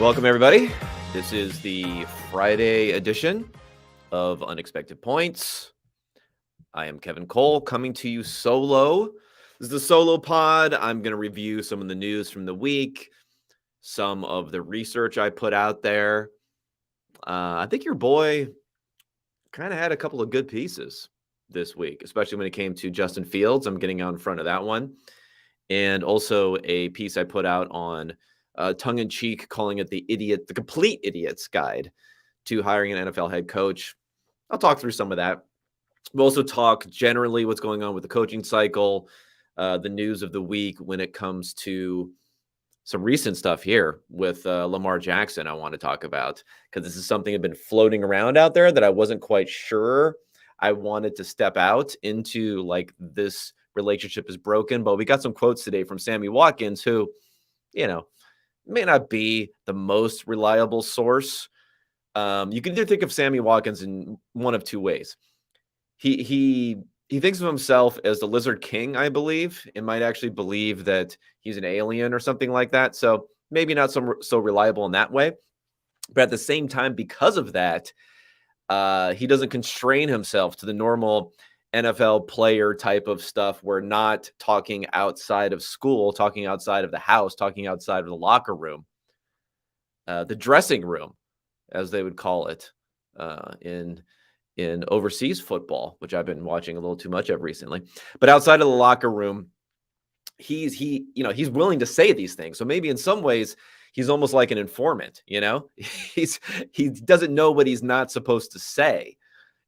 Welcome, everybody. This is the Friday edition of Unexpected Points. I am Kevin Cole coming to you solo. This is the solo pod. I'm going to review some of the news from the week, some of the research I put out there. I think your boy kind of had a couple of good pieces this week, especially when it came to Justin Fields. I'm getting out in front of that one. And also a piece I put out on tongue-in-cheek, calling it the complete idiot's guide to hiring an NFL head coach. I'll talk through some of that. We'll also talk generally what's going on with the coaching cycle, the news of the week when it comes to some recent stuff here with Lamar Jackson I want to talk about, because this is something that's been floating around out there that I wasn't quite sure I wanted to step out into, like, this relationship is broken. But we got some quotes today from Sammy Watkins, who, may not be the most reliable source. You can either think of Sammy Watkins in one of two ways. He thinks of himself as the Lizard King, I believe, and might actually believe that he's an alien or something like that. So maybe not so reliable in that way. But at the same time, because of that, he doesn't constrain himself to the normal NFL player type of stuff. We're not talking outside of school, talking outside of the house, talking outside of the locker room, the dressing room, as they would call it in overseas football, which I've been watching a little too much of recently. But outside of the locker room, he's willing to say these things. So maybe in some ways he's almost like an informant. He doesn't know what he's not supposed to say.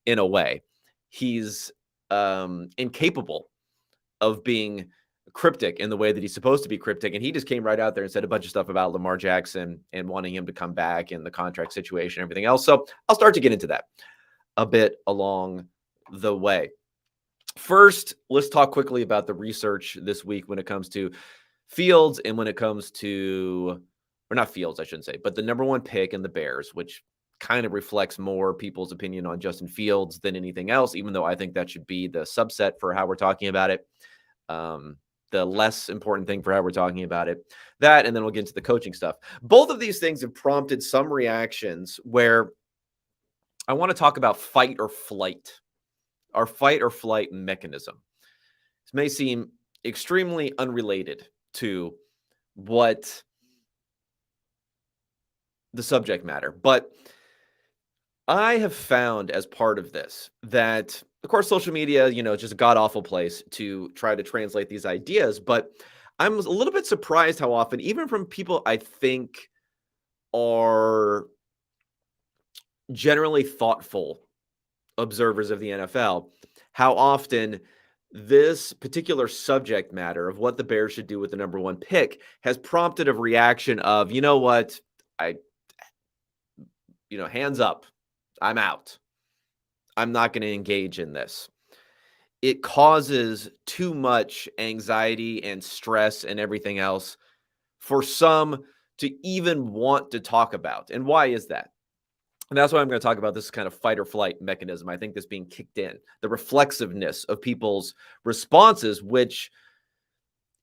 In a way, he's incapable of being cryptic in the way that he's supposed to be cryptic. And he just came right out there and said a bunch of stuff about Lamar Jackson and wanting him to come back and the contract situation and everything else. So I'll start to get into that a bit along the way. First, let's talk quickly about the research this week when it comes to Fields and when it comes to, or not Fields, I shouldn't say, but the number one pick in the Bears, which kind of reflects more people's opinion on Justin Fields than anything else, even though I think that should be the subset for how we're talking about it. The less important thing for how we're talking about it. That, and then we'll get into the coaching stuff. Both of these things have prompted some reactions where I want to talk about fight or flight, our fight or flight mechanism. This may seem extremely unrelated to what the subject matter, but I have found as part of this that, of course, social media, just a god-awful place to try to translate these ideas. But I'm a little bit surprised how often, even from people I think are generally thoughtful observers of the NFL, how often this particular subject matter of what the Bears should do with the number one pick has prompted a reaction of, you know what, hands up. I'm out. I'm not going to engage in this. It causes too much anxiety and stress and everything else for some to even want to talk about. And why is that? And that's why I'm going to talk about this kind of fight or flight mechanism. I think this being kicked in, the reflexiveness of people's responses, which,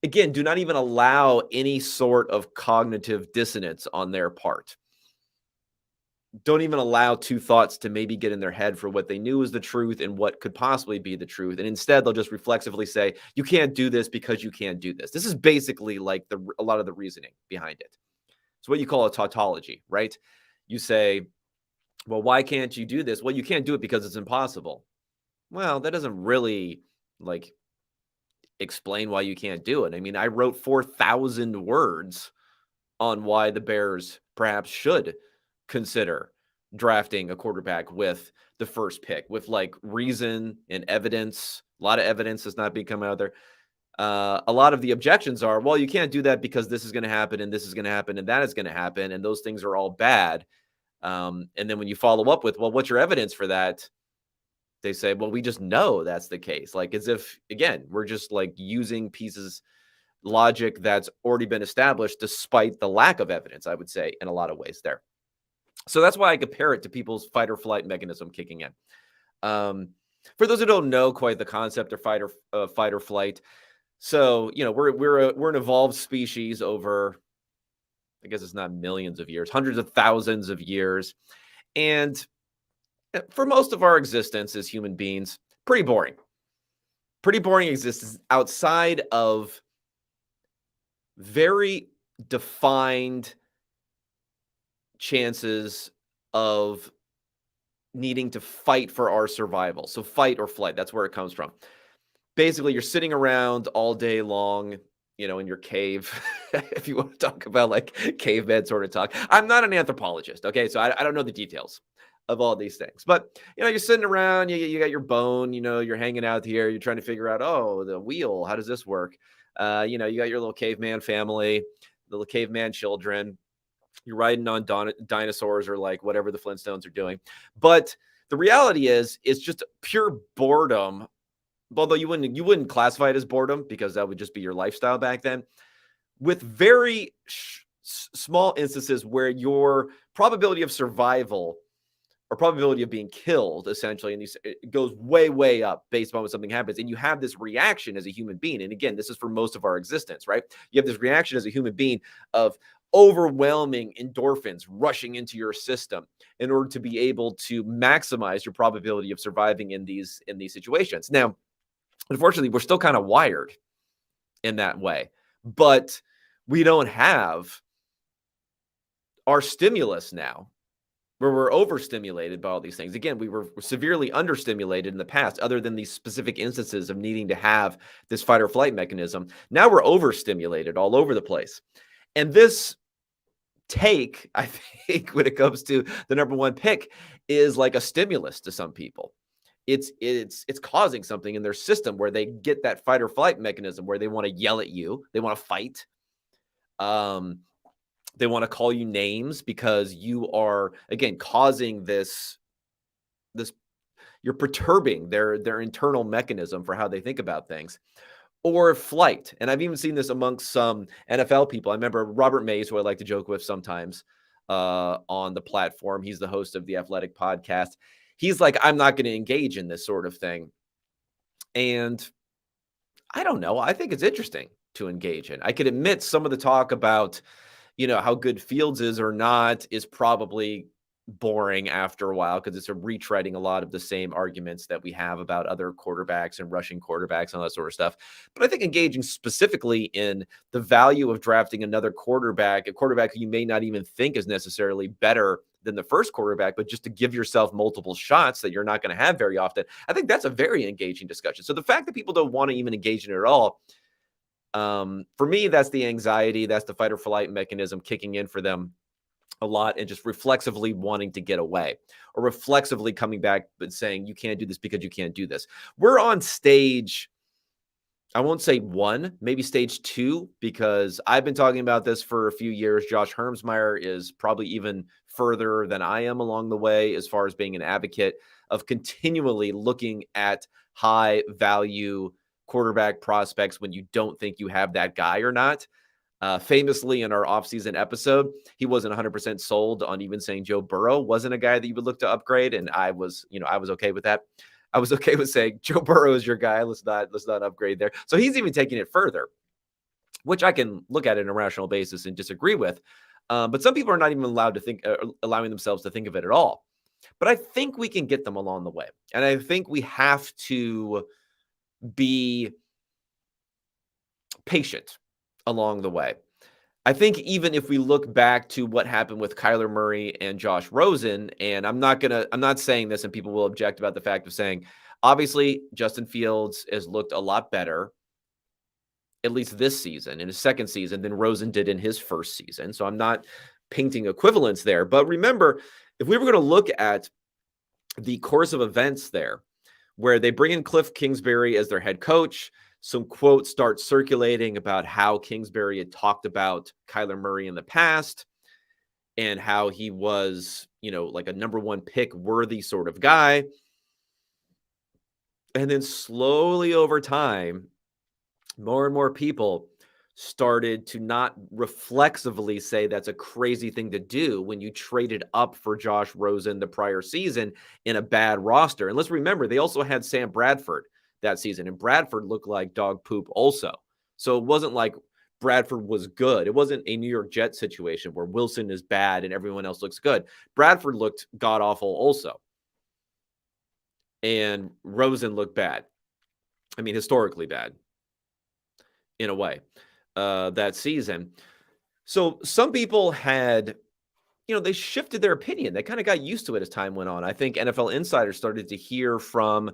again, do not even allow any sort of cognitive dissonance on their part. Don't even allow two thoughts to maybe get in their head for what they knew was the truth and what could possibly be the truth. And instead, they'll just reflexively say, you can't do this because you can't do this. This is basically like a lot of the reasoning behind it. It's what you call a tautology, right? You say, well, why can't you do this? Well, you can't do it because it's impossible. Well, that doesn't really explain why you can't do it. I mean, I wrote 4,000 words on why the Bears perhaps should consider drafting a quarterback with the first pick, with reason and evidence. A lot of evidence has not been coming out there. A lot of the objections are, well, you can't do that because this is going to happen and this is going to happen and that is going to happen. And those things are all bad. And then when you follow up with, well, what's your evidence for that? They say, well, we just know that's the case. As if, again, we're just using logic that's already been established despite the lack of evidence, I would say, in a lot of ways there. So that's why I compare it to people's fight or flight mechanism kicking in. For those who don't know quite the concept of fight or flight, so we're an evolved species over I guess it's not millions of years, hundreds of thousands of years. And for most of our existence as human beings, pretty boring. Pretty boring existence outside of very defined chances of needing to fight for our survival. So fight or flight, that's where it comes from. Basically, you're sitting around all day long, in your cave, if you want to talk about like caveman sort of talk. I'm not an anthropologist, okay? So I don't know the details of all these things. But, you're sitting around, you got your bone, you're hanging out here, you're trying to figure out, oh, the wheel, how does this work? You got your little caveman family, little caveman children. You're riding on dinosaurs or like whatever the Flintstones are doing. But the reality is, it's just pure boredom. Although you wouldn't classify it as boredom because that would just be your lifestyle back then. With very small instances where your probability of survival or probability of being killed, essentially, and it goes way, way up based on when something happens. And you have this reaction as a human being. And again, this is for most of our existence, right? You have this reaction as a human being of overwhelming endorphins rushing into your system in order to be able to maximize your probability of surviving in these situations. Now, unfortunately, we're still kind of wired in that way, but we don't have our stimulus now, where we're overstimulated by all these things. Again, we were severely understimulated in the past, other than these specific instances of needing to have this fight or flight mechanism. Now we're overstimulated all over the place. And this take, I think, when it comes to the number one pick, is like a stimulus to some people. It's causing something in their system where they get that fight or flight mechanism where they want to yell at you, they want to fight. They want to call you names because you are, again, causing this, you're perturbing their internal mechanism for how they think about things. Or flight. And I've even seen this amongst some NFL people. I remember Robert Mays, who I like to joke with sometimes on the platform. He's the host of the Athletic podcast. He's like, I'm not going to engage in this sort of thing. And I don't know. I think it's interesting to engage in. I could admit some of the talk about, how good Fields is or not is probably boring after a while because it's retreading a lot of the same arguments that we have about other quarterbacks and rushing quarterbacks and all that sort of stuff. But I think engaging specifically in the value of drafting another quarterback, a quarterback who you may not even think is necessarily better than the first quarterback, but just to give yourself multiple shots that you're not going to have very often, I think that's a very engaging discussion. So the fact that people don't want to even engage in it at all, for me, that's the anxiety, that's the fight or flight mechanism kicking in for them a lot, and just reflexively wanting to get away, or reflexively coming back but saying you can't do this because you can't do this. We're on stage, I won't say 1, maybe stage 2, because I've been talking about this for a few years. Josh Hermsmeyer is probably even further than I am along the way as far as being an advocate of continually looking at high value quarterback prospects when you don't think you have that guy or not. Famously, in our offseason episode, he wasn't 100% sold on even saying Joe Burrow wasn't a guy that you would look to upgrade. And I was okay with that. I was okay with saying Joe Burrow is your guy. Let's not upgrade there. So he's even taking it further, which I can look at it on a rational basis and disagree with. But some people are not even allowed to think, allowing themselves to think of it at all. But I think we can get them along the way. And I think we have to be patient along the way. I think even if we look back to what happened with Kyler Murray and Josh Rosen, and I'm not saying this and people will object about the fact of saying, obviously Justin Fields has looked a lot better, at least this season, in his second season, than Rosen did in his first season. So I'm not painting equivalence there. But remember, if we were going to look at the course of events there, where they bring in Cliff Kingsbury as their head coach, some quotes start circulating about how Kingsbury had talked about Kyler Murray in the past and how he was, like a number one pick worthy sort of guy. And then slowly over time, more and more people started to not reflexively say that's a crazy thing to do when you traded up for Josh Rosen the prior season in a bad roster. And let's remember, they also had Sam Bradford that season, and Bradford looked like dog poop also. So it wasn't like Bradford was good. It wasn't a New York Jets situation where Wilson is bad and everyone else looks good. Bradford looked god awful also. And Rosen looked bad. I mean, historically bad in a way that season. So some people had, they shifted their opinion. They kind of got used to it as time went on. I think NFL Insider started to hear from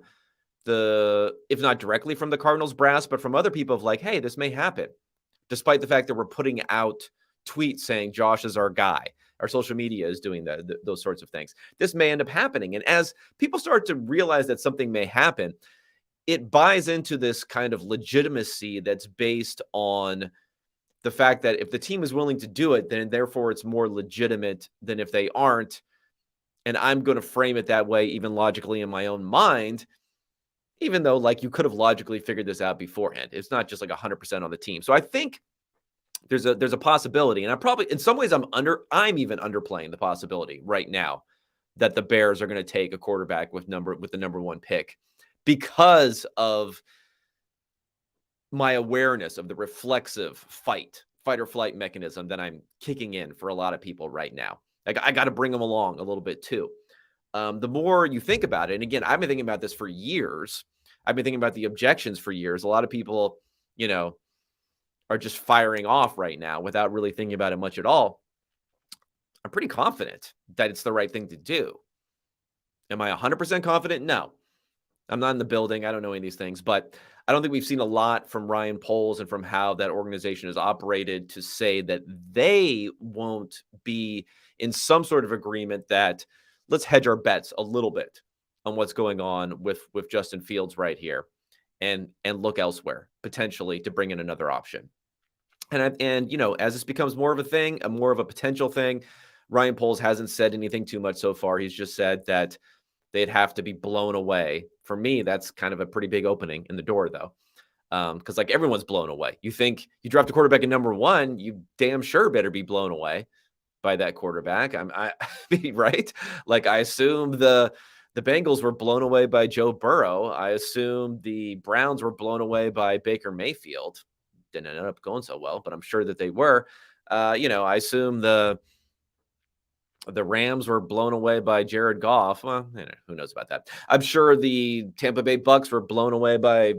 if not directly from the Cardinals brass, but from other people of like, hey, this may happen, despite the fact that we're putting out tweets saying Josh is our guy. Our social media is doing those sorts of things. This may end up happening. And as people start to realize that something may happen, it buys into this kind of legitimacy that's based on the fact that if the team is willing to do it, then therefore it's more legitimate than if they aren't. And I'm going to frame it that way, even logically in my own mind, even though like you could have logically figured this out beforehand. It's not just like 100% on the team. So I think there's a possibility, and I'm probably in some ways I'm even underplaying the possibility right now that the Bears are going to take a quarterback with the number one pick because of my awareness of the reflexive fight or flight mechanism that I'm kicking in for a lot of people right now. I got to bring them along a little bit too. The more you think about it, and again, I've been thinking about this for years. I've been thinking about the objections for years. A lot of people, are just firing off right now without really thinking about it much at all. I'm pretty confident that it's the right thing to do. Am I 100% confident? No. I'm not in the building. I don't know any of these things, but I don't think we've seen a lot from Ryan Poles and from how that organization is operated to say that they won't be in some sort of agreement that let's hedge our bets a little bit on what's going on with Justin Fields right here and look elsewhere potentially to bring in another option. And as this becomes more of a thing, more of a potential thing, Ryan Poles hasn't said anything too much so far. He's just said that they'd have to be blown away. For me, that's kind of a pretty big opening in the door, though, because like everyone's blown away. You think you draft a quarterback at number one, you damn sure better be blown away by that quarterback. I mean, right? Like I assume the Bengals were blown away by Joe Burrow. I assume the Browns were blown away by Baker Mayfield. Didn't end up going so well, but I'm sure that they were. I assume the Rams were blown away by Jared Goff. Well, who knows about that? I'm sure the Tampa Bay Bucks were blown away by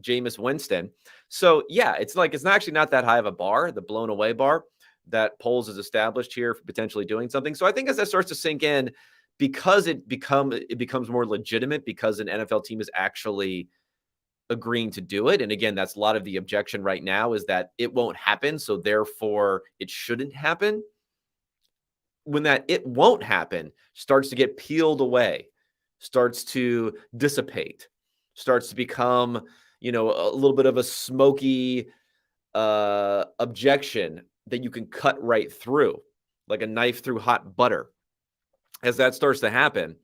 Jameis Winston. So yeah, it's actually not that high of a bar, the blown away bar that Poles has established here for potentially doing something. So I think as that starts to sink in, because it becomes more legitimate, because an NFL team is actually agreeing to do it. And again, that's a lot of the objection right now is that it won't happen. So therefore it shouldn't happen. When that it won't happen starts to get peeled away, starts to dissipate, starts to become, a little bit of a smoky objection that you can cut right through, like a knife through hot butter. As that starts to happen,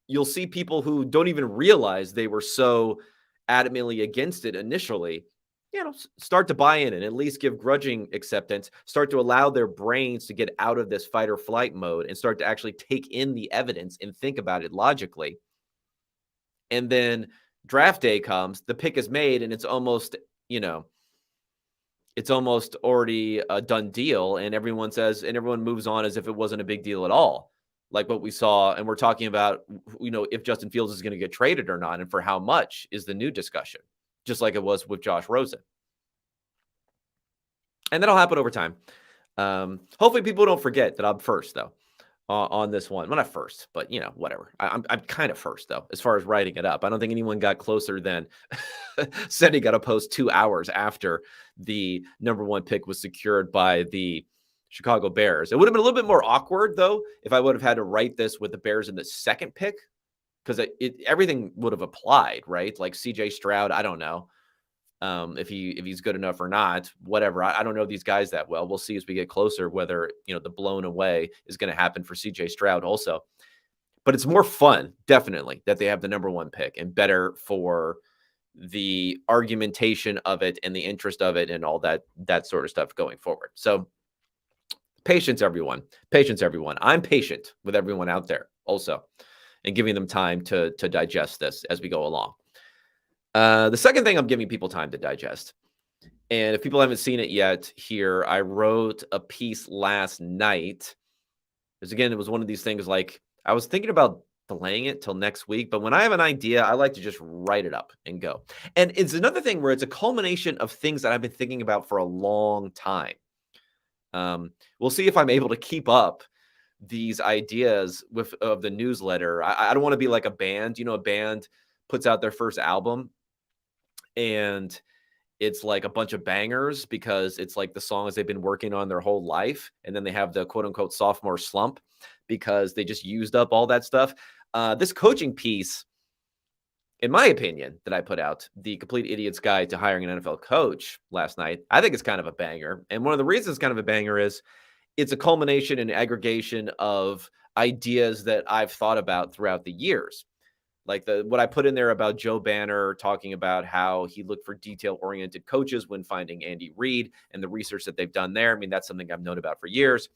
you'll see people who don't even realize they were so adamantly against it initially, start to buy in and at least give grudging acceptance, start to allow their brains to get out of this fight or flight mode and start to actually take in the evidence and think about it logically. And then draft day comes, the pick is made, and it's almost already a done deal. And everyone moves on as if it wasn't a big deal at all. Like what we saw, and we're talking about, if Justin Fields is going to get traded or not, and for how much is the new discussion, just like it was with Josh Rosen. And that'll happen over time. Hopefully people don't forget that I'm first, though, on this one. Well, not first, but, whatever. I'm kind of first, though, as far as writing it up. I don't think anyone got closer than Sandy got a post 2 hours after the number one pick was secured by the Chicago Bears. It would have been a little bit more awkward, though, if I would have had to write this with the Bears in the second pick, because everything would have applied, right? Like CJ Stroud, I don't know if he's good enough or not, whatever. I don't know these guys that well. We'll see as we get closer whether, the blown away is going to happen for CJ Stroud also. But it's more fun, definitely, that they have the number one pick, and better for the argumentation of it and the interest of it and all that sort of stuff going forward. So patience, everyone. Patience, everyone. I'm patient with everyone out there also, and giving them time to digest this as we go along. The second thing I'm giving people time to digest, And if people haven't seen it yet here, I wrote a piece last night. Because again, it was one of these things like I was thinking about delaying it till next week, but when I have an idea, I like to just write it up and go. And it's another thing where it's a culmination of things that I've been thinking about for a long time. We'll see if I'm able to keep up these ideas with of the newsletter. I don't want to be like a band. A band puts out their first album and it's like a bunch of bangers because it's like the songs they've been working on their whole life. And then they have the quote unquote sophomore slump because they just used up all that stuff. This coaching piece, in my opinion, that I put out, The Complete Idiot's Guide to Hiring an NFL Coach last night, I think it's kind of a banger. And one of the reasons it's kind of a banger is it's a culmination and aggregation of ideas that I've thought about throughout the years. Like what I put in there about Joe Banner talking about how he looked for detail-oriented coaches when finding Andy Reid and the research that they've done there. I mean, that's something I've known about for years.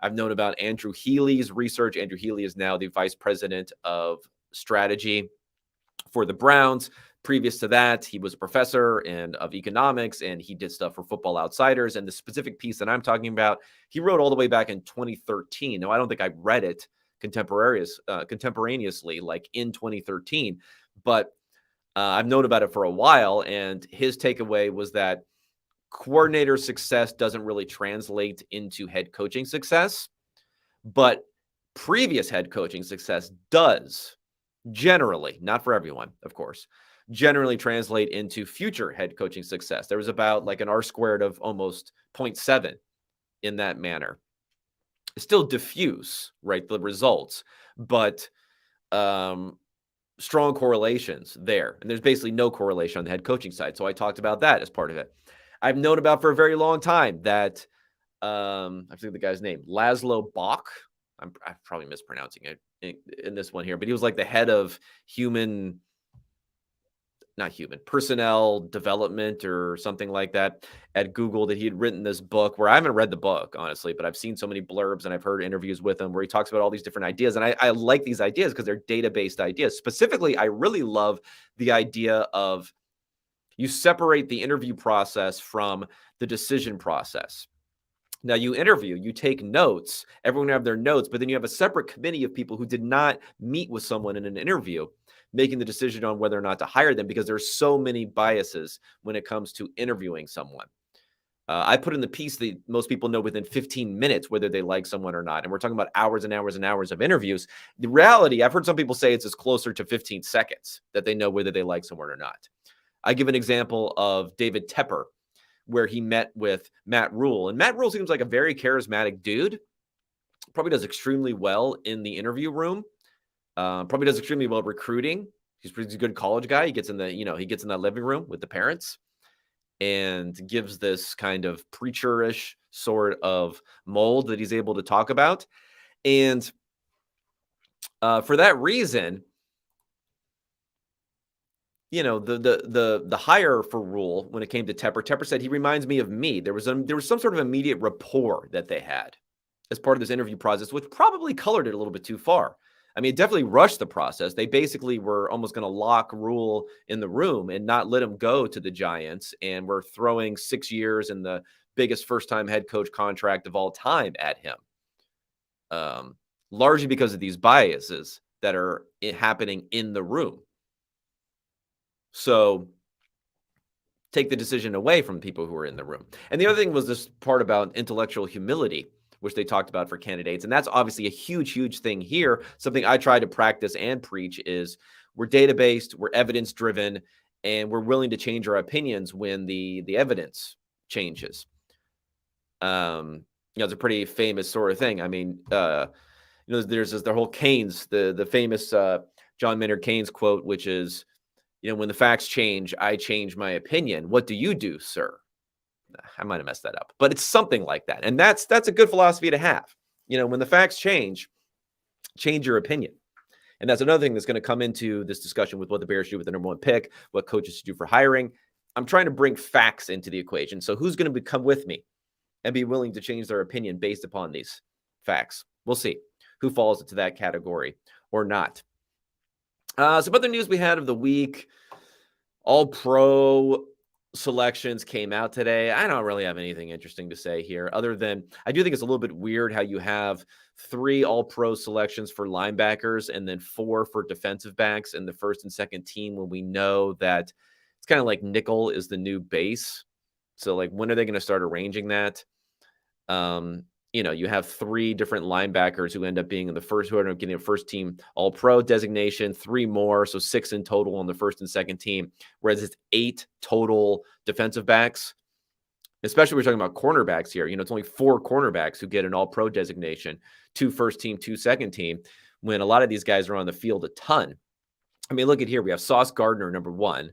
I've known about Andrew Healy's research. Andrew Healy is now the vice president of strategy for the Browns. Previous to that, he was a professor of economics, and he did stuff for Football Outsiders. And the specific piece that I'm talking about, he wrote all the way back in 2013. Now, I don't think I read it contemporaneously, like in 2013, but I've known about it for a while. And his takeaway was that coordinator success doesn't really translate into head coaching success, but previous head coaching success does generally, not for everyone, of course, generally translate into future head coaching success. There was about like an R squared of almost 0.7 in that manner. It's still diffuse, right? The results, but strong correlations there. And there's basically no correlation on the head coaching side. So I talked about that as part of it. I've known about for a very long time that I forget the guy's name, Laszlo Bock. I'm probably mispronouncing it in this one here, but he was like the head of personnel development or something like that at Google, that he had written this book where I haven't read the book, honestly, but I've seen so many blurbs and I've heard interviews with him where he talks about all these different ideas. And I like these ideas because they're data-based ideas. Specifically, I really love the idea of you separate the interview process from the decision process. Now you interview, you take notes, everyone have their notes, but then you have a separate committee of people who did not meet with someone in an interview, making the decision on whether or not to hire them, because there's so many biases when it comes to interviewing someone. I put in the piece that most people know within 15 minutes whether they like someone or not. And we're talking about hours and hours and hours of interviews. The reality, I've heard some people say it's closer to 15 seconds that they know whether they like someone or not. I give an example of David Tepper, where he met with Matt Rhule. And Matt Rhule seems like a very charismatic dude. Probably does extremely well in the interview room. Probably does extremely well recruiting. He's a pretty good college guy. He gets in that living room with the parents and gives this kind of preacher-ish sort of mold that he's able to talk about. And for that reason, the hire for Rhule, when it came to Tepper said he reminds me of me. There was some sort of immediate rapport that they had as part of this interview process, which probably colored it a little bit too far. I mean, it definitely rushed the process. They basically were almost going to lock Rhule in the room and not let him go to the Giants, and were throwing 6 years and the biggest first-time head coach contract of all time at him, largely because of these biases that are happening in the room. So take the decision away from people who are in the room. And the other thing was this part about intellectual humility, which they talked about for candidates. And that's obviously a huge, huge thing here. Something I try to practice and preach is we're data-based, we're evidence-driven, and we're willing to change our opinions when the evidence changes. It's a pretty famous sort of thing. I mean, there's the whole Keynes, the famous John Maynard Keynes quote, which is, when the facts change, I change my opinion. What do you do, sir? I might have messed that up, but it's something like that. And that's a good philosophy to have. When the facts change your opinion. And that's another thing that's going to come into this discussion with what the Bears do with the number one pick, what coaches do for hiring. I'm trying to bring facts into the equation. So who's going to come with me and be willing to change their opinion based upon these facts? We'll see who falls into that category or not. Some other news we had of the week: All-Pro selections came out today. I don't really have anything interesting to say here, other than I do think it's a little bit weird how you have 3 all-pro selections for linebackers and then 4 for defensive backs in the first and second team, when we know that it's kind of like nickel is the new base. So, like, when are they going to start arranging that? You have 3 different linebackers who end up being in the first, who end up getting a first team all pro designation, 3 more. So 6 in total on the first and second team, whereas it's 8 total defensive backs, especially we're talking about cornerbacks here. It's only 4 cornerbacks who get an all pro designation, 2 first team, 2 second team, when a lot of these guys are on the field a ton. I mean, look at here. We have Sauce Gardner, number 1.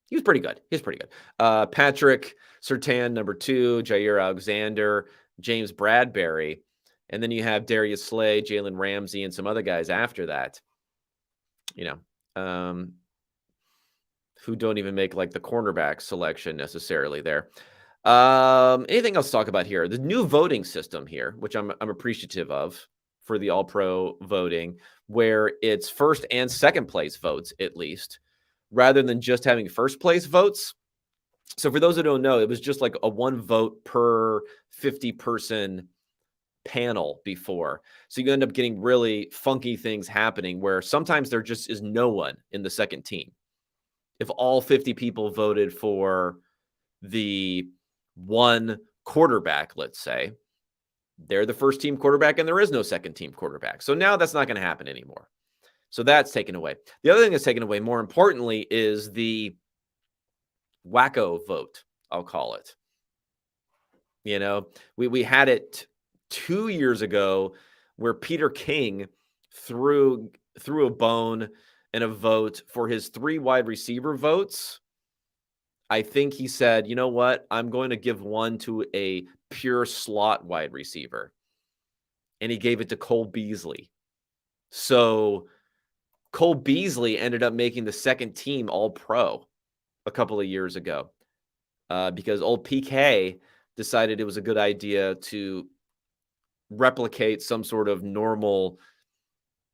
He was pretty good. Patrick Surtain, number 2, Jair Alexander, James Bradbury. And then you have Darius Slay, Jalen Ramsey, and some other guys after that, who don't even make like the cornerback selection necessarily there. Anything else to talk about here? The new voting system here, which I'm appreciative of for the all-pro voting, where it's first and second place votes, at least, rather than just having first place votes. So for those who don't know, it was just like a 1 vote per 50-person panel before. So you end up getting really funky things happening where sometimes there just is no one in the second team. If all 50 people voted for the 1 quarterback, let's say, they're the first team quarterback and there is no second team quarterback. So now that's not going to happen anymore. So that's taken away. The other thing that's taken away, more importantly, is the wacko vote, I'll call it. We had it 2 years ago where Peter King threw a bone and a vote for his 3 wide receiver votes. I think he said, you know what? I'm going to give one to a pure slot wide receiver. And he gave it to Cole Beasley. So Cole Beasley ended up making the second team all-pro a couple of years ago because old PK decided it was a good idea to replicate some sort of normal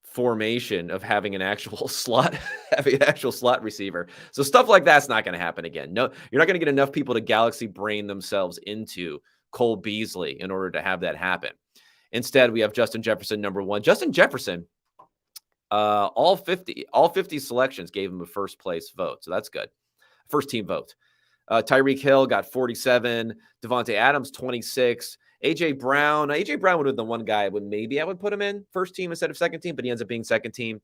formation of having an actual slot receiver. So stuff like that's not going to happen again. No, you're not going to get enough people to galaxy brain themselves into Cole Beasley in order to have that happen. Instead, we have Justin Jefferson, number 1. Justin Jefferson, all 50 selections gave him a first place vote. So that's good. First team vote. Tyreek Hill got 47. Devontae Adams, 26. AJ Brown would have been the one guy I would put him in first team instead of second team, but he ends up being second team.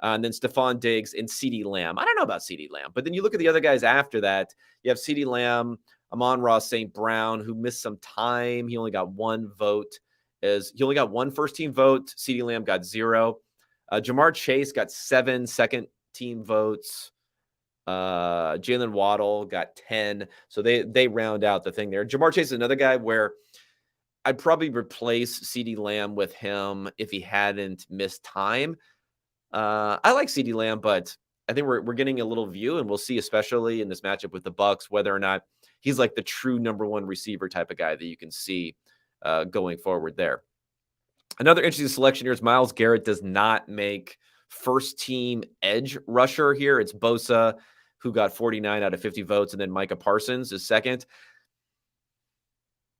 And then Stephon Diggs and CeeDee Lamb. I don't know about CeeDee Lamb, but then you look at the other guys after that. You have CeeDee Lamb, Amon-Ra St. Brown, who missed some time. He only got 1 vote. He only got 1 first team vote. CeeDee Lamb got 0. Jamar Chase got 7 second team votes. Jalen Waddle got 10. So they round out the thing there. Jamar Chase is another guy where I'd probably replace CeeDee Lamb with him if he hadn't missed time. I like CeeDee Lamb, but I think we're getting a little view, and we'll see, especially in this matchup with the Bucs, whether or not he's like the true number 1 receiver type of guy that you can see going forward there. Another interesting selection here is Myles Garrett does not make first team edge rusher here. It's Bosa, who got 49 out of 50 votes, and then Micah Parsons is second.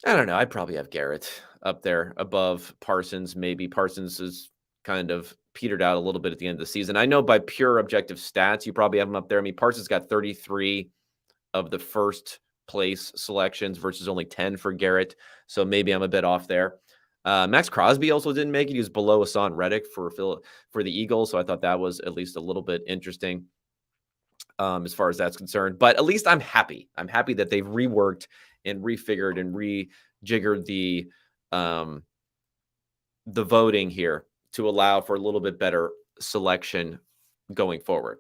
I don't know. I'd probably have Garrett up there above Parsons. Maybe Parsons is kind of petered out a little bit at the end of the season. I know by pure objective stats, you probably have him up there. I mean, Parsons got 33 of the first place selections versus only 10 for Garrett. So maybe I'm a bit off there. Max Crosby also didn't make it. He was below Hassan Reddick for the Eagles. So I thought that was at least a little bit interesting as far as that's concerned. But at least I'm happy. I'm happy that they've reworked and refigured and rejiggered the voting here to allow for a little bit better selection going forward.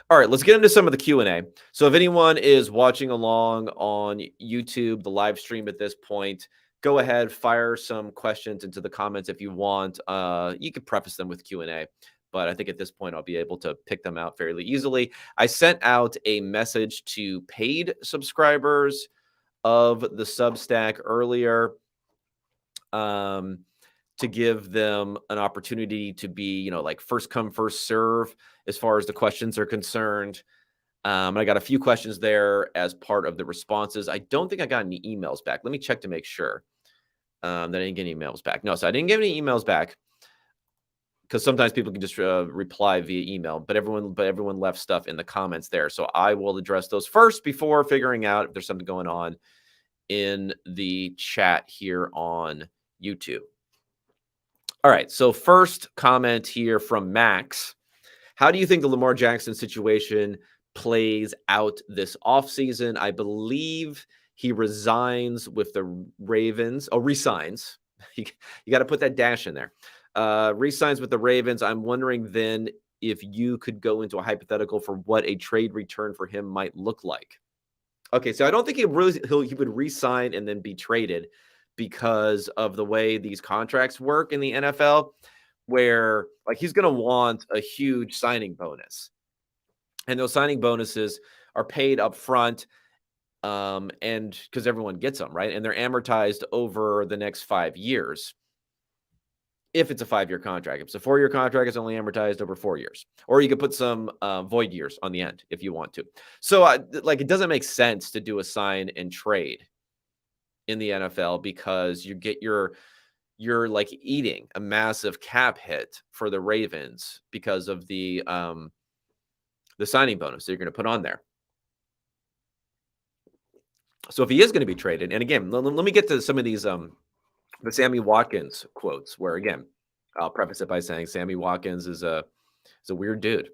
All right, let's get into some of the Q&A. So if anyone is watching along on YouTube, the live stream at this point, go ahead, fire some questions into the comments if you want. You could preface them with Q&A, but I think at this point I'll be able to pick them out fairly easily. I sent out a message to paid subscribers of the Substack earlier to give them an opportunity to be, like first come, first serve as far as the questions are concerned. I got a few questions there as part of the responses. I don't think I got any emails back. Let me check to make sure that I didn't get any emails back. No, so I didn't get any emails back because sometimes people can just reply via email, but everyone left stuff in the comments there. So I will address those first before figuring out if there's something going on in the chat here on YouTube. All right, so first comment here from Max. How do you think the Lamar Jackson situation plays out this offseason? I believe he resigns with the Ravens. Oh, resigns. You got to put that dash in there. Resigns with the Ravens. I'm wondering then if you could go into a hypothetical for what a trade return for him might look like. Okay, so I don't think he would resign and then be traded because of the way these contracts work in the NFL, where like he's going to want a huge signing bonus, and those signing bonuses are paid up front, and because everyone gets them, right, and they're amortized over the next 5 years. If it's a 5-year contract, if it's a 4-year contract, it's only amortized over 4 years, or you could put some void years on the end if you want to. So, like, it doesn't make sense to do a sign and trade in the NFL because you're like eating a massive cap hit for the Ravens because of the signing bonus that you're going to put on there. So if he is going to be traded, and again, let me get to some of these the Sammy Watkins quotes, where again, I'll preface it by saying Sammy Watkins is a weird dude.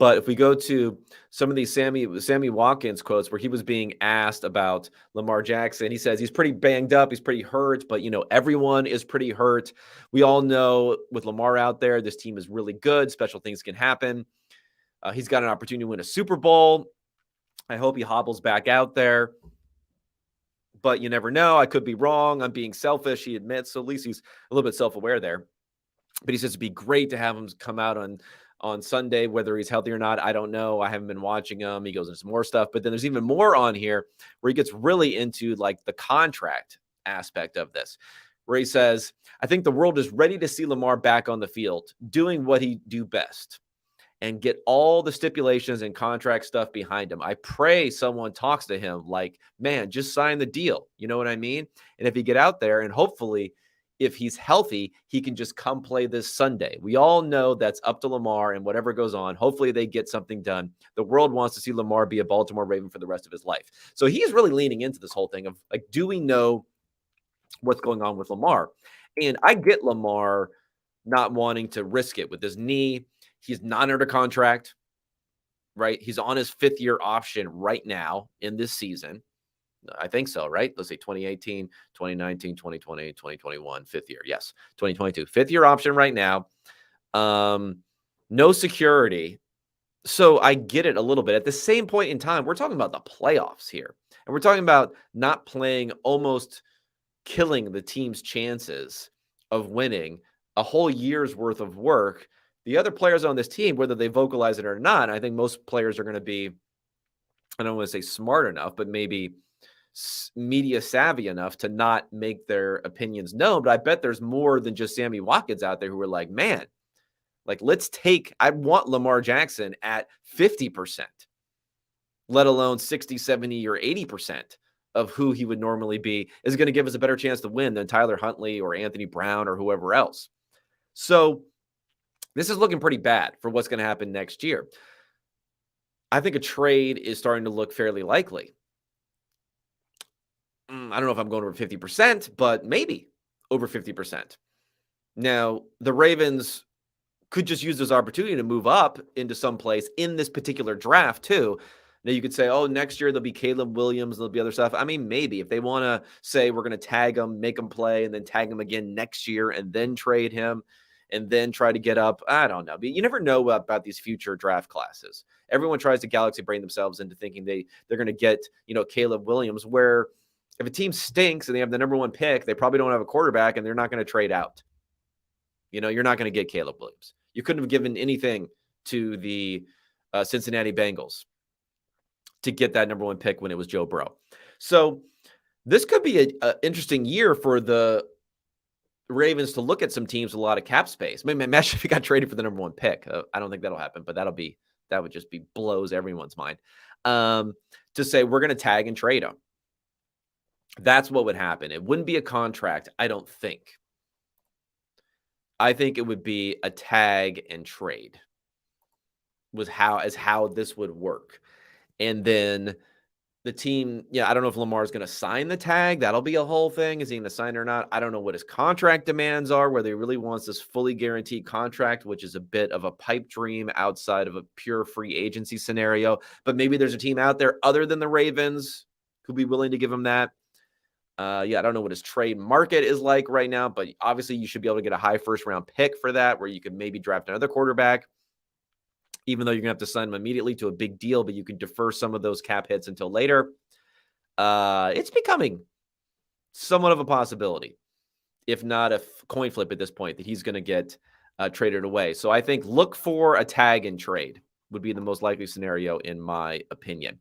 But if we go to some of these Sammy Watkins quotes where he was being asked about Lamar Jackson, he says he's pretty banged up, he's pretty hurt, but everyone is pretty hurt. We all know with Lamar out there, this team is really good. Special things can happen. He's got an opportunity to win a Super Bowl. I hope he hobbles back out there. But you never know. I could be wrong. I'm being selfish, he admits. So at least he's a little bit self-aware there. But he says it'd be great to have him come out on Sunday, whether he's healthy or not. I don't know. I haven't been watching him. He goes into some more stuff. But then there's even more on here where he gets really into like the contract aspect of this, where he says, I think the world is ready to see Lamar back on the field, doing what he do best, and get all the stipulations and contract stuff behind him. I pray someone talks to him like, man, just sign the deal. You know what I mean? And if he get out there and hopefully if he's healthy, he can just come play this Sunday. We all know that's up to Lamar and whatever goes on. Hopefully they get something done. The world wants to see Lamar be a Baltimore Raven for the rest of his life. So he's really leaning into this whole thing of like, do we know what's going on with Lamar? And I get Lamar not wanting to risk it with his knee. He's not under contract, right? He's on his 5th-year option right now in this season. I think so, right? Let's say 2018, 2019, 2020, 2021, 5th year. Yes, 2022. 5th-year option right now. No security. So I get it a little bit. At the same point in time, we're talking about the playoffs here. And we're talking about not playing, almost killing the team's chances of winning a whole year's worth of work. The other players on this team, whether they vocalize it or not, I think most players are going to be, I don't want to say smart enough, but maybe media savvy enough to not make their opinions known. But I bet there's more than just Sammy Watkins out there who are like, man, like I want Lamar Jackson at 50%, let alone 60, 70, or 80% of who he would normally be is going to give us a better chance to win than Tyler Huntley or Anthony Brown or whoever else. So this is looking pretty bad for what's going to happen next year. I think a trade is starting to look fairly likely. I don't know if I'm going over 50%, but maybe over 50%. Now, the Ravens could just use this opportunity to move up into some place in this particular draft too. Now you could say, oh, next year there'll be Caleb Williams, there'll be other stuff. I mean, maybe if they want to say we're going to tag him, make him play, and then tag him again next year and then trade him and then try to get up. I don't know. But you never know about these future draft classes. Everyone tries to galaxy brain themselves into thinking they're going to get, Caleb Williams, where if a team stinks and they have the number 1 pick, they probably don't have a quarterback and they're not going to trade out. You're not going to get Caleb Williams. You couldn't have given anything to the Cincinnati Bengals to get that number 1 pick when it was Joe Burrow. So this could be an interesting year for the Ravens to look at some teams with a lot of cap space. Maybe imagine if he got traded for the number 1 pick. I don't think that'll happen, but that'll be That would just be blows everyone's mind. To say we're going to tag and trade him. That's what would happen. It wouldn't be a contract, I don't think. I think it would be a tag and trade was how this would work. And then the team, I don't know if Lamar is going to sign the tag. That'll be a whole thing. Is he going to sign or not? I don't know what his contract demands are, whether he really wants this fully guaranteed contract, which is a bit of a pipe dream outside of a pure free agency scenario. But maybe there's a team out there other than the Ravens who'd be willing to give him that. I don't know what his trade market is like right now, but obviously you should be able to get a high first-round pick for that, where you could maybe draft another quarterback, even though you're going to have to sign him immediately to a big deal, but you could defer some of those cap hits until later. It's becoming somewhat of a possibility, if not a coin flip at this point, that he's going to get traded away. So I think look for a tag and trade would be the most likely scenario, in my opinion.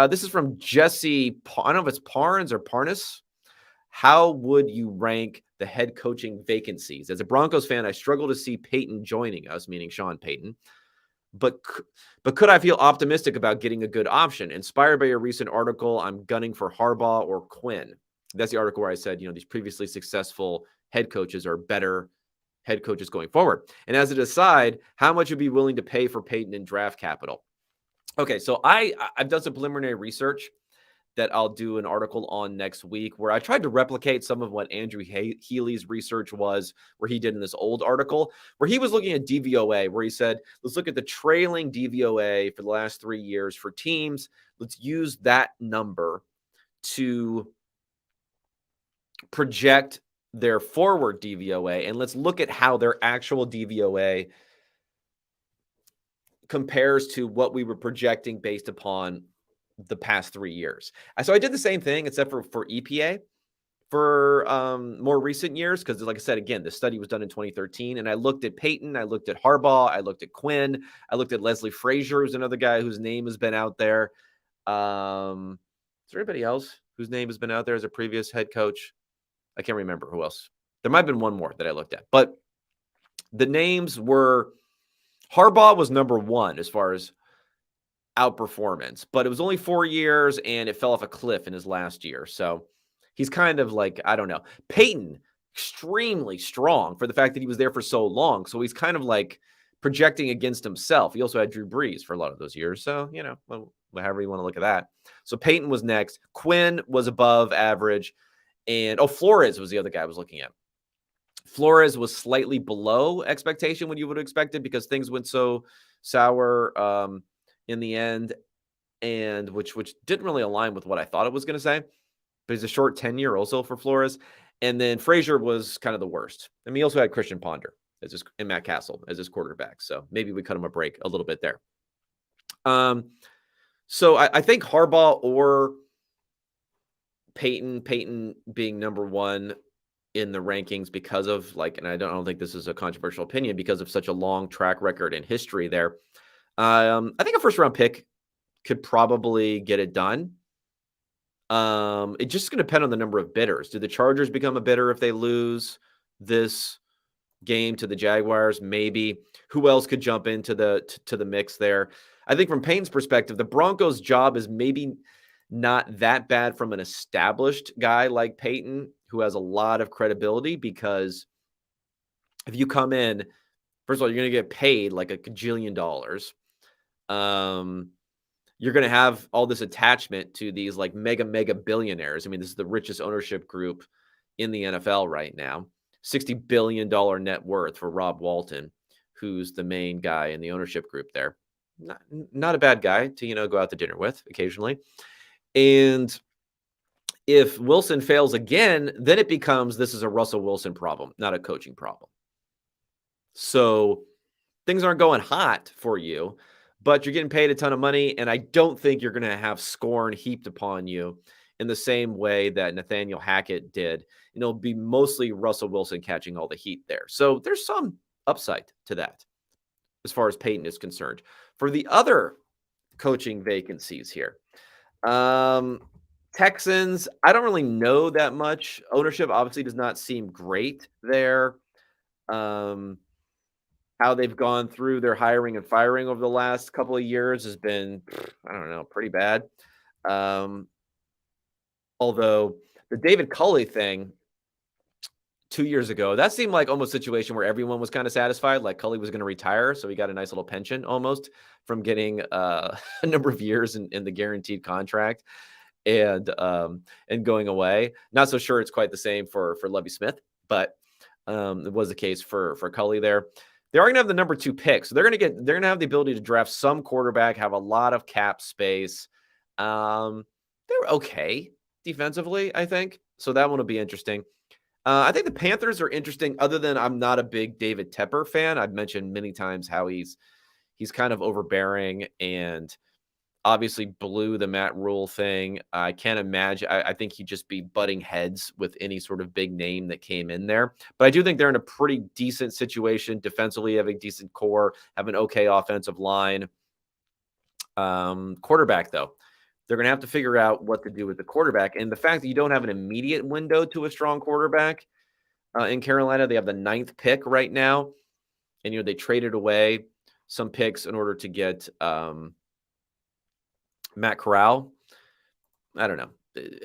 This is from Jesse. I don't know if it's Parnes or Parnas. How would you rank the head coaching vacancies? As a Broncos fan, I struggle to see Payton joining us, meaning Sean Payton. But could I feel optimistic about getting a good option? Inspired by your recent article, I'm gunning for Harbaugh or Quinn. That's the article where I said, these previously successful head coaches are better head coaches going forward. And as an aside, how much would you be willing to pay for Payton in draft capital? Okay, so I've done some preliminary research that I'll do an article on next week, where I tried to replicate some of what Andrew Healy's research was, where he did in this old article, where he was looking at DVOA, where he said, let's look at the trailing DVOA for the last 3 years for teams. Let's use that number to project their forward DVOA, and let's look at how their actual DVOA compares to what we were projecting based upon the past 3 years. So I did the same thing, except for EPA for more recent years, because like I said, again, the study was done in 2013, and I looked at Payton, I looked at Harbaugh, I looked at Quinn, I looked at Leslie Frazier, who's another guy whose name has been out there. Is there anybody else whose name has been out there as a previous head coach? I can't remember who else. There might have been one more that I looked at, but the names were, Harbaugh was number one as far as outperformance, but it was only 4 years and it fell off a cliff in his last year. So he's kind of like, I don't know. Payton, extremely strong for the fact that he was there for so long. So he's kind of like projecting against himself. He also had Drew Brees for a lot of those years. So, however you want to look at that. So Payton was next. Quinn was above average. And, Flores was the other guy I was looking at. Flores was slightly below expectation, what you would have expected, because things went so sour in the end, and which didn't really align with what I thought it was going to say. But he's a short tenure also for Flores. And then Frazier was kind of the worst. I mean, he also had Christian Ponder and Matt Castle as his quarterback. So maybe we cut him a break a little bit there. So I think Harbaugh or Payton being number one in the rankings because of and I don't think this is a controversial opinion, because of such a long track record and history there. I think a first round pick could probably get it done. It's just going to depend on the number of bidders. Do the Chargers become a bidder if they lose this game to the Jaguars? Maybe. Who else could jump into the mix there? I think from Payton's perspective, the Broncos' job is maybe not that bad from an established guy like Payton, who has a lot of credibility, because if you come in, first of all, you're going to get paid like a gajillion dollars. You're going to have all this attachment to these like mega billionaires. I mean, this is the richest ownership group in the NFL right now. $60 billion net worth for Rob Walton, who's the main guy in the ownership group there. Not a bad guy to, go out to dinner with occasionally. And if Wilson fails again, then it becomes, this is a Russell Wilson problem, not a coaching problem. So things aren't going hot for you, but you're getting paid a ton of money. And I don't think you're going to have scorn heaped upon you in the same way that Nathaniel Hackett did. It'll be mostly Russell Wilson catching all the heat there. So there's some upside to that as far as Payton is concerned. For the other coaching vacancies here, Texans, I don't really know that much. Ownership obviously does not seem great there. how they've gone through their hiring and firing over the last couple of years has been, I don't know, pretty bad. Um, although the David Culley thing 2 years ago, that seemed like almost a situation where everyone was kind of satisfied, like Culley was going to retire, so he got a nice little pension almost from getting a number of years in the guaranteed contract and going away. Not so sure it's quite the same for Lovie Smith, but it was the case for Culley there. They are going to have the number 2 pick, so they're going to have the ability to draft some quarterback, have a lot of cap space. They're okay defensively, I think, so that one will be interesting. I think the Panthers are interesting. Other than I'm not a big David Tepper fan. I've mentioned many times how he's kind of overbearing and obviously blew the Matt Rule thing. I can't imagine. I think he'd just be butting heads with any sort of big name that came in there. But I do think they're in a pretty decent situation defensively, have a decent core, have an okay offensive line. Quarterback, though, they're going to have to figure out what to do with the quarterback. And the fact that you don't have an immediate window to a strong quarterback in Carolina, they have the 9th pick right now. And, they traded away some picks in order to get Matt Corral. I don't know.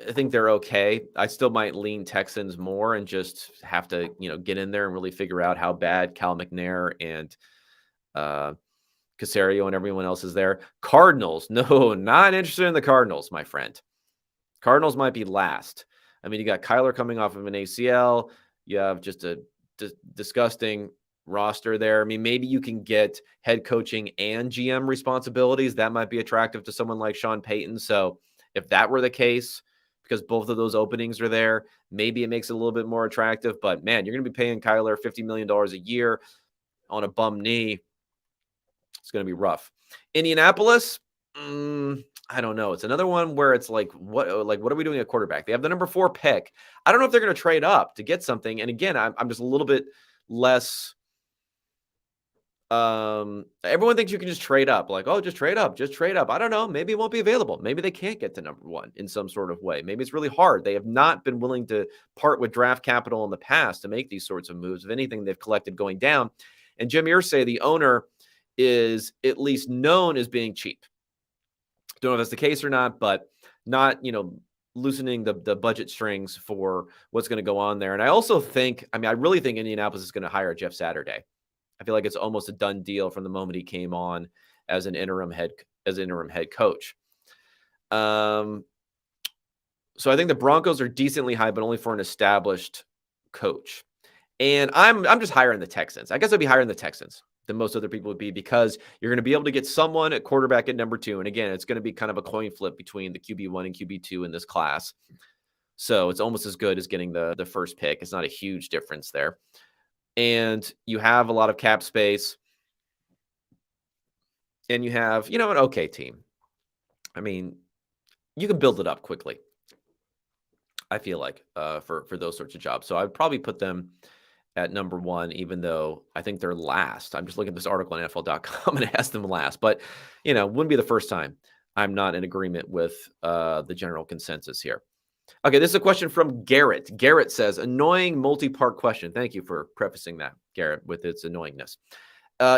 I think they're okay. I still might lean Texans more and just have to, get in there and really figure out how bad Cal McNair and Caserio and everyone else is there. Cardinals. No, not interested in the Cardinals, my friend. Cardinals might be last. I mean, you got Kyler coming off of an ACL. You have just a disgusting roster there. I mean, maybe you can get head coaching and GM responsibilities. That might be attractive to someone like Sean Payton. So if that were the case, because both of those openings are there, maybe it makes it a little bit more attractive. But man, you're going to be paying Kyler $50 million a year on a bum knee. It's going to be rough. Indianapolis, I don't know. It's another one where it's like, what are we doing at quarterback? They have the number 4 pick. I don't know if they're going to trade up to get something. And again, I'm just a little bit less. Everyone thinks you can just trade up. Like, oh, just trade up. I don't know. Maybe it won't be available. Maybe they can't get to number 1 in some sort of way. Maybe it's really hard. They have not been willing to part with draft capital in the past to make these sorts of moves. If anything, they've collected going down. And Jim Irsay, the owner, is at least known as being cheap. Don't know if that's the case or not, but not, loosening the budget strings for what's going to go on there. And I also think, I really think Indianapolis is going to hire Jeff Saturday. I feel like it's almost a done deal from the moment he came on as an interim head coach. So I think the Broncos are decently high, but only for an established coach. And I'm just higher in the Texans. I guess I'd be higher in the Texans than most other people would be, because you're going to be able to get someone at quarterback at number 2. And again, it's going to be kind of a coin flip between the QB1 and QB2 in this class. So it's almost as good as getting the first pick. It's not a huge difference there. And you have a lot of cap space. And you have, an okay team. I mean, you can build it up quickly, I feel like, for those sorts of jobs. So I'd probably put them at number 1, even though I think they're last. I'm just looking at this article on NFL.com and it has them last. But, wouldn't be the first time I'm not in agreement with the general consensus here. Okay, this is a question from Garrett. Garrett says, annoying multi-part question. Thank you for prefacing that, Garrett, with its annoyingness.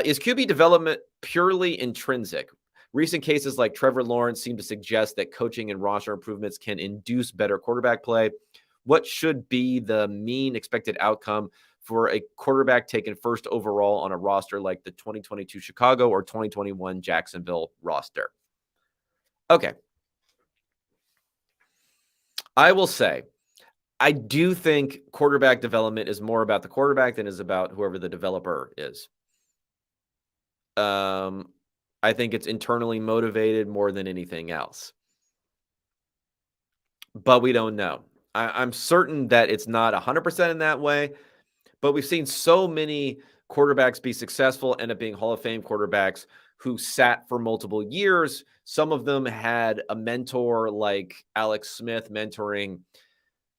Is QB development purely intrinsic? Recent cases like Trevor Lawrence seem to suggest that coaching and roster improvements can induce better quarterback play. What should be the mean expected outcome for a quarterback taken first overall on a roster like the 2022 Chicago or 2021 Jacksonville roster? Okay. I will say, I do think quarterback development is more about the quarterback than is about whoever the developer is. I think it's internally motivated more than anything else. But we don't know. I'm certain that it's not 100% in that way. But we've seen so many quarterbacks be successful, end up being Hall of Fame quarterbacks who sat for multiple years. Some of them had a mentor like Alex Smith mentoring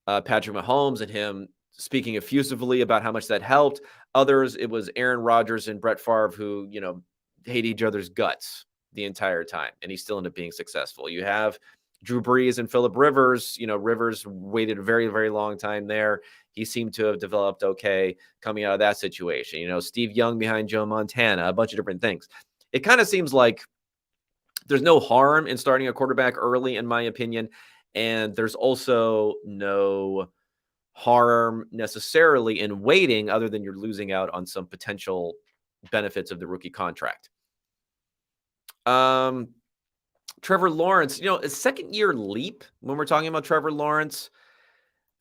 Patrick Mahomes and him speaking effusively about how much that helped. Others, it was Aaron Rodgers and Brett Favre who, hate each other's guts the entire time, and he still ended up being successful. You have Drew Brees and Phillip Rivers. Rivers waited a very, very long time there. he seemed to have developed okay coming out of that situation. Steve Young behind Joe Montana, a bunch of different things. It kind of seems like there's no harm in starting a quarterback early, in my opinion. And there's also no harm necessarily in waiting, other than you're losing out on some potential benefits of the rookie contract. Trevor Lawrence, a second-year leap when we're talking about Trevor Lawrence.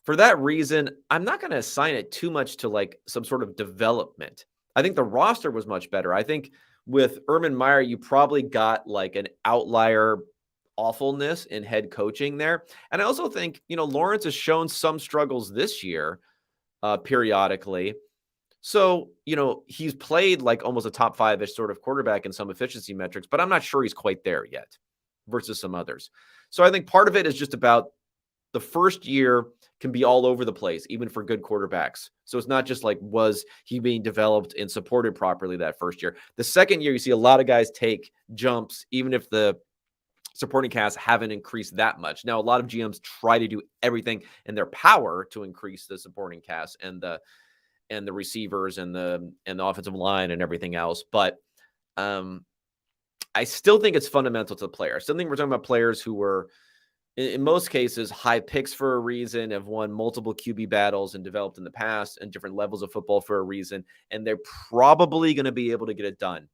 For that reason, I'm not going to assign it too much to like some sort of development. I think the roster was much better. I think with Urban Meyer, you probably got like an outlier awfulness in head coaching there. And I also think, Lawrence has shown some struggles this year periodically. So, he's played like almost a top 5-ish sort of quarterback in some efficiency metrics, but I'm not sure he's quite there yet versus some others. So I think part of it is just about the first year can be all over the place, even for good quarterbacks. So it's not just like, was he being developed and supported properly that first year? The second year, you see a lot of guys take jumps, even if the supporting cast haven't increased that much. Now, a lot of GMs try to do everything in their power to increase the supporting cast and the receivers and the offensive line and everything else. But I still think it's fundamental to the player. I still think we're talking about players who were, in most cases, high picks for a reason, have won multiple QB battles and developed in the past and different levels of football for a reason. And they're probably going to be able to get it done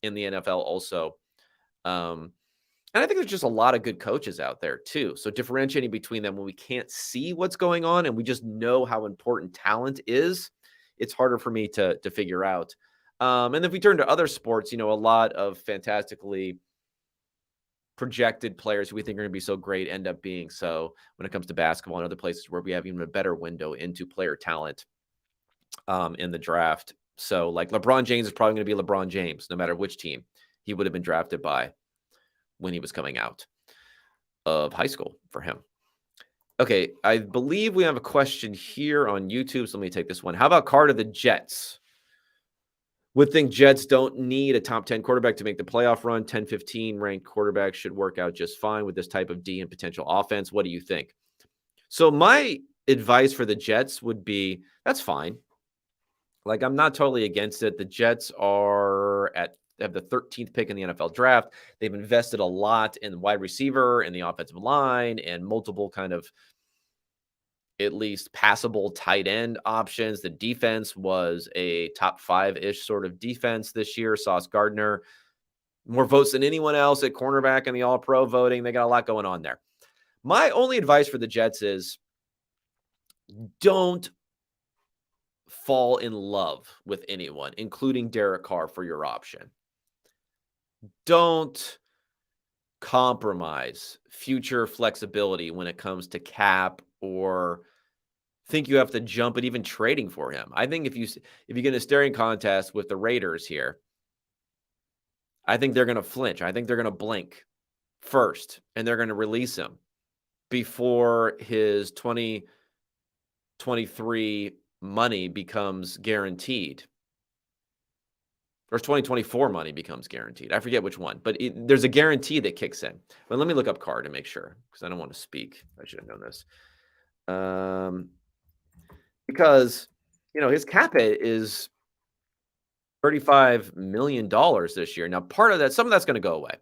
in the NFL also. And I think there's just a lot of good coaches out there too. So differentiating between them when we can't see what's going on and we just know how important talent is, it's harder for me to figure out. And if we turn to other sports, a lot of fantastically projected players who we think are going to be so great end up being so when it comes to basketball and other places where we have even a better window into player talent in the draft. So like LeBron James is probably going to be LeBron James, no matter which team he would have been drafted by when he was coming out of high school for him. Okay, I believe we have a question here on YouTube, so let me take this one. How about Carr to the Jets? Would think Jets don't need a top 10 quarterback to make the playoff run. 10-15 ranked quarterbacks should work out just fine with this type of D and potential offense. What do you think? So my advice for the Jets would be, that's fine. Like, I'm not totally against it. The Jets have the 13th pick in the NFL draft. They've invested a lot in wide receiver and the offensive line and multiple kind of at least passable tight end options. The defense was a top 5-ish sort of defense this year. Sauce Gardner, more votes than anyone else at cornerback in the All-Pro voting. They got a lot going on there. My only advice for the Jets is don't fall in love with anyone, including Derek Carr, for your option. Don't compromise future flexibility when it comes to cap or think you have to jump at even trading for him. I think if you get in a staring contest with the Raiders here, I think they're going to flinch. I think they're going to blink first, and they're going to release him before his 2023 money becomes guaranteed. Or 2024 money becomes guaranteed. I forget which one, but there's a guarantee that kicks in. But let me look up Carr to make sure, because I don't want to speak. I should have known this. Because, his cap hit is $35 million this year. Now, part of that, some of that's going to go away.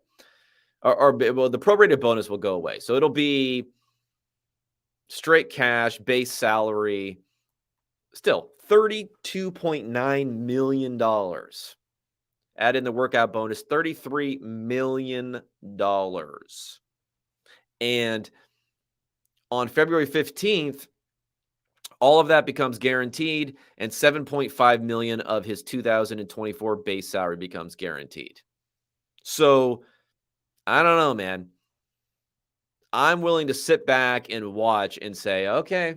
Well, the prorated bonus will go away. So it'll be straight cash, base salary, still $32.9 million. Add in the workout bonus, $33 million. And on February 15th, all of that becomes guaranteed, and $7.5 million of his 2024 base salary becomes guaranteed. So, I don't know, man. I'm willing to sit back and watch and say, okay,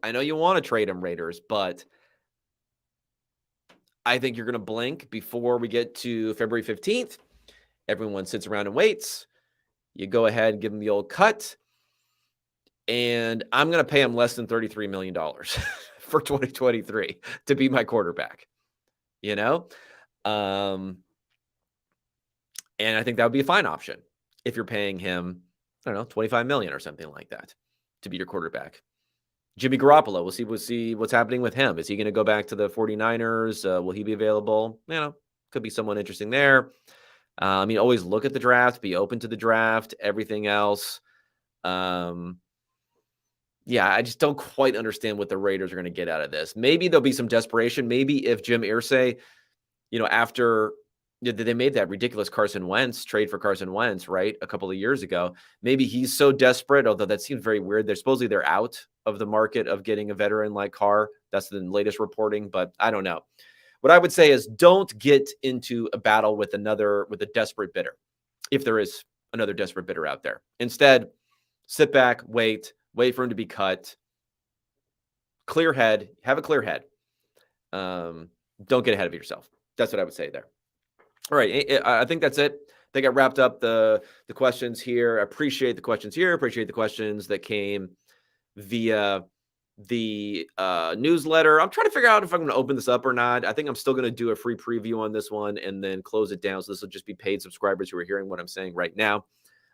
I know you want to trade him, Raiders, but I think you're going to blink before we get to February 15th. Everyone sits around and waits. You go ahead and give him the old cut. And I'm going to pay him less than $33 million for 2023 to be my quarterback, And I think that would be a fine option if you're paying him, I don't know, $25 million or something like that to be your quarterback. Jimmy Garoppolo, we'll see what's happening with him. Is he going to go back to the 49ers? Will he be available? Could be someone interesting there. Always look at the draft, be open to the draft, everything else. I just don't quite understand what the Raiders are going to get out of this. Maybe there'll be some desperation. Maybe if Jim Irsay, after they made that ridiculous Carson Wentz trade for Carson Wentz, right, a couple of years ago, maybe he's so desperate, although that seems very weird. They're out of the market of getting a veteran like Carr. That's the latest reporting, but I don't know. What I would say is don't get into a battle with a desperate bidder, if there is another desperate bidder out there. Instead, sit back, wait for him to be cut. Have a clear head. Don't get ahead of yourself. That's what I would say there. All right, I think that's it. I think I wrapped up the questions here. I appreciate the questions here. Appreciate the questions that came via the newsletter. I'm trying to figure out if I'm going to open this up or not. I think I'm still going to do a free preview on this one and then close it down. So this will just be paid subscribers who are hearing what I'm saying right now.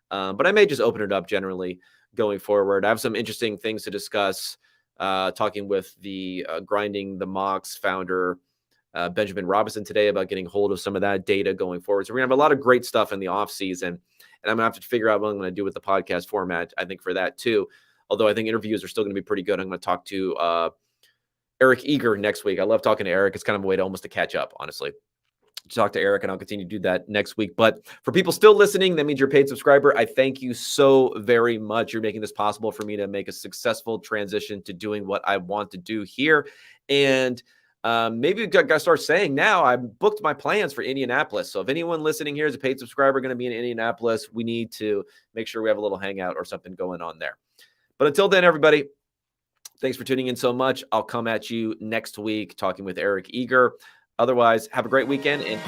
But I may just open it up generally going forward. I have some interesting things to discuss, talking with the Grinding the Mocks founder, Benjamin Robinson, today about getting hold of some of that data going forward. So we're going to have a lot of great stuff in the off season, and I'm going to have to figure out what I'm going to do with the podcast format, I think, for that too. Although I think interviews are still going to be pretty good. I'm going to talk to Eric Eager next week. I love talking to Eric. It's kind of a way to almost to catch up, honestly. Talk to Eric, and I'll continue to do that next week. But for people still listening, that means you're a paid subscriber. I thank you so very much. You're making this possible for me to make a successful transition to doing what I want to do here. And maybe we've got to start saying now I've booked my plans for Indianapolis. So if anyone listening here is a paid subscriber going to be in Indianapolis, we need to make sure we have a little hangout or something going on there. But until then, everybody, thanks for tuning in so much. I'll come at you next week talking with Eric Eager. Otherwise, have a great weekend and